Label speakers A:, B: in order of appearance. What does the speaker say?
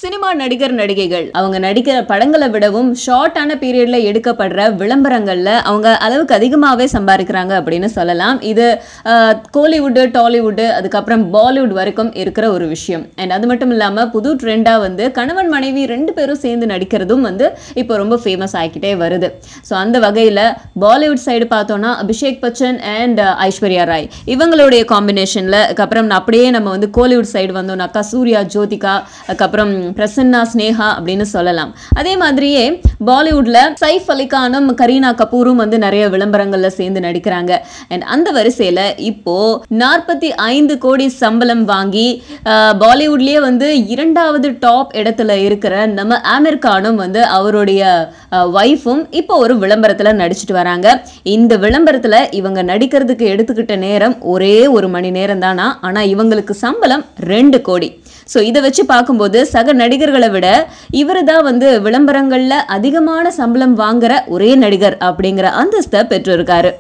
A: Cinema நடிகர் நடிகைகள் அவங்க நடிக்கிற படங்களை விடவும் ஷார்ட்டான பீரியட்ல எடுக்கப்படுற விளம்பரங்கள்ல அவங்க அளவுக்கு அதிகமாகவே சம்பாதிக்கிறாங்க அப்படின்னு சொல்லலாம். இது கோலிவுட்டு, டாலிவுட்டு, அதுக்கப்புறம் பாலிவுட் வரைக்கும் இருக்கிற ஒரு விஷயம். அண்ட் அது மட்டும் இல்லாமல் புது ட்ரெண்டாக வந்து கணவன் மனைவி 2 பேரும் சேர்ந்து நடிக்கிறதும் வந்து இப்போ ரொம்ப ஃபேமஸ் ஆகிக்கிட்டே வருது. ஸோ அந்த வகையில் பாலிவுட் சைடு பார்த்தோன்னா அபிஷேக் பச்சன் அண்ட் ஐஸ்வர்யா ராய் இவங்களுடைய காம்பினேஷனில், அதுக்கப்புறம் அப்படியே நம்ம வந்து கோலிவுட் சைடு வந்தோம்னாக்கா சூர்யா, ஜோதிகா, அதுக்கப்புறம் பிரசன்னா, ஸ்னேகா அப்படின்னு சொல்லலாம். அதே மாதிரியே பாலிவுட்ல சைஃப் அலி கானும் கரீனா கபூரும் வந்து நிறைய விளம்பரங்கள்ல சேர்ந்து நடிக்கிறாங்க. அண்ட் அந்த வரிசையில இப்போ 45 கோடி சம்பளம் வாங்கி பாலிவுட்லயே வந்து 2வது டாப் இடத்துல இருக்கிற நம்ம ஆமிர் கானும் வந்து அவருடைய வைஃபும் இப்போ ஒரு விளம்பரத்துல நடிச்சிட்டு வராங்க. இந்த விளம்பரத்துல இவங்க நடிக்கிறதுக்கு எடுத்துக்கிட்ட நேரம் ஒரே 1 மணி நேரம் தானா, ஆனா இவங்களுக்கு சம்பளம் 2 கோடி. ஸோ இதை வச்சு பார்க்கும்போது சக நடிகர்களை விட இவர் தான் வந்து விளம்பரங்கள்ல அதிகமான சம்பளம் வாங்குற ஒரே நடிகர் அப்படிங்கிற அந்தஸ்தை பெற்றிருக்காரு.